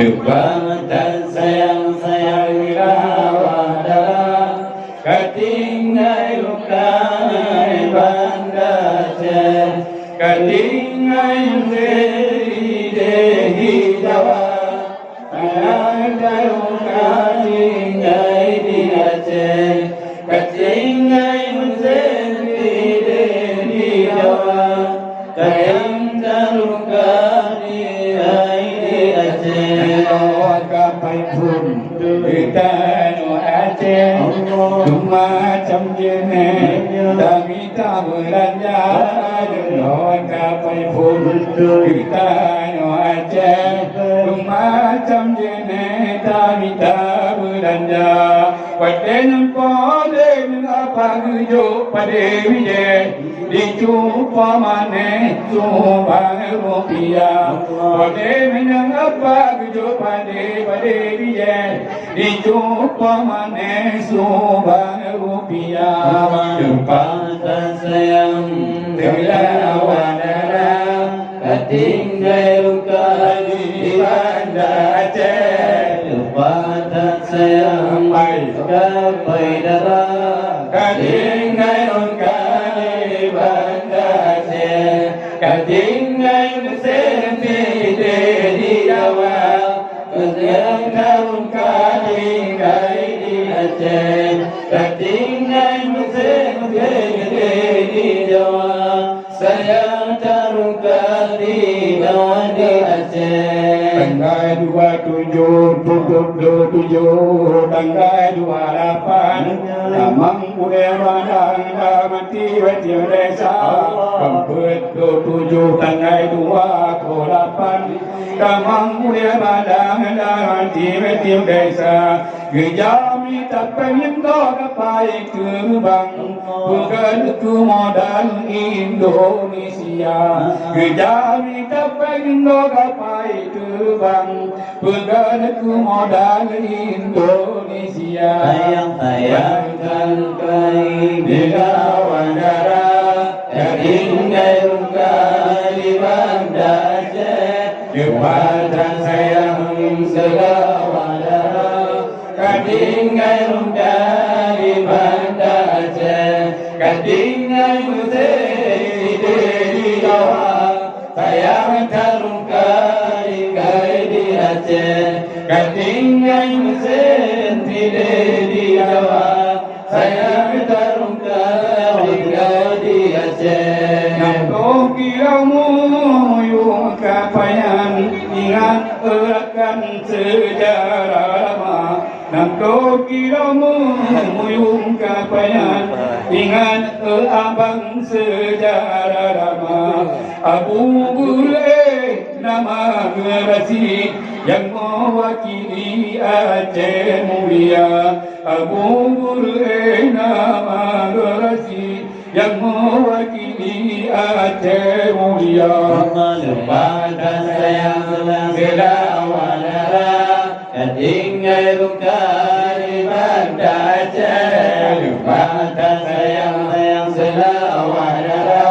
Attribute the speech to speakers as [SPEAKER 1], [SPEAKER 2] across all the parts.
[SPEAKER 1] Depan sayang-sayang rawada Katingai lukai banda ce Katingai seri dehi jawa Ada lukai ngai dia ce Katingai seri dehi jawa Kayang tarukai ngai dia ce Kapai pun kita Aceh macam jenis kami tak belanja non kapai pun kita Aceh macam jenis kami tak belanja paden poden apa gujo pada wije dicupa mana cuma rupiah paden apa gujo pada wije dicupa mana cuma rupiah tempat sayang bila wadara ketinggal kali banda Aceh tempat sayang kapai darah ketinggal kali banda Aceh ketinggal senti di Jawa ketinggal kali di Aceh ketinggal senti di Jawa sayang taruhkan di Aceh. Tanggal 27 tutup 27 tanggal 28 Damang Budaya Bandang mati wajib desa Kempet 27 tanggal 28 Damang Budaya Bandang mati wajib desa Gejami tak pengen gapai terbang bukan ke modal Indonesia Gejami tak pengen gapai terbang bukan ke modal Indonesia Sayang-sayangkan kai bila wadara ketinggal kali banda Aceh Jepatan sayang segala wadara ketinggal dari banda Aceh ketinggal seri di Jawa sayang taruhkan di Aceh ketinggal seri di Jawa sayang taruhkan di Aceh Nampak kiramu yung kapayan ingat akan sejarah lama Nampak kiramu yung kapayan ingat abang sejarah lama Abu Bule nama gerasi yang mewakili Aceh mulia Abu Bule nama gerasi yang mewakili Aceh mulia pada sayang selawadara ketinggal kali banda Aceh pada sayang selawadara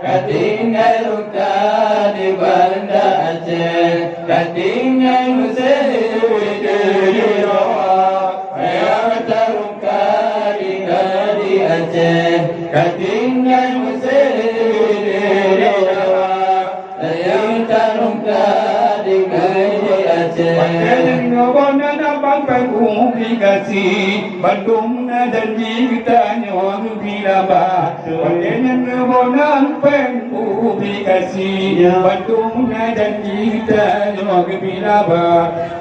[SPEAKER 1] ketinggal kali banda Aceh ketinggal seri di Jawa sayang taruhkan di Aceh ketinggal seri di Jawa sayang taruhkan di Aceh Pakai ngobona nabang publikasi Bandung na janji kita nyong bila ba Pakai ngobona publikasi Bandung na janji kita nyong bila ba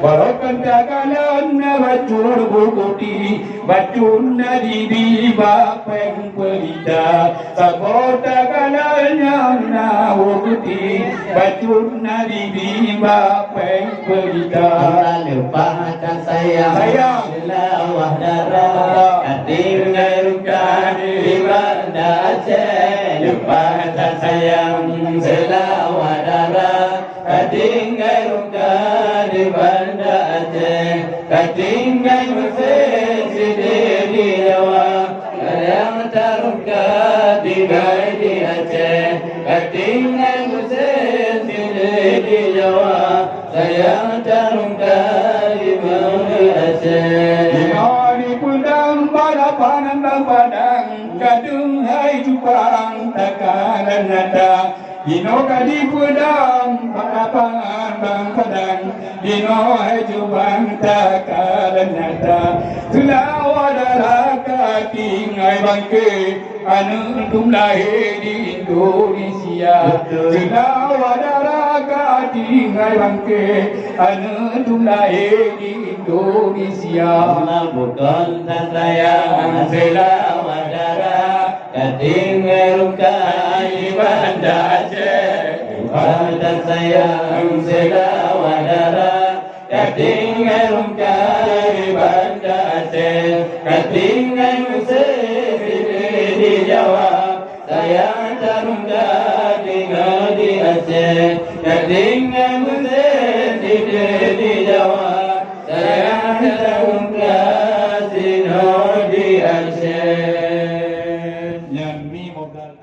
[SPEAKER 1] Walaupun kagalan na bacur bukuti Bacun na dibi bapeng pelita Sabot kagalan yang na bukuti Bacun na dibi bapeng pelita lupa dan sayang selawah darah ketinggal di banda Aceh lupa dan sayang selawah darah ketinggal di banda Aceh ketinggal sesi di Jawa yang taruhkan di Aceh ketinggal sesi di Jawa sayang taruhkan
[SPEAKER 2] Inori pudang pada panang dan padang kadung hai juparang takalan nada Dino kadi pudang pada panang dan padang Dino hai jubang takalan nada Sulawada katingai bangke anu tum lahir di Indonesia Sulawada katingai bangke anu tum lahir di Indonesia
[SPEAKER 1] Bukan sayang Sulawada katingai rukai banda Aceh Bukan sayang Sulawada katingai rukai banda Aceh katingai musik di Jawa sayang tarungga tinggal di Aceh katingai musik di Jawa sayang tarungga tinggal di Aceh
[SPEAKER 2] yang mi modal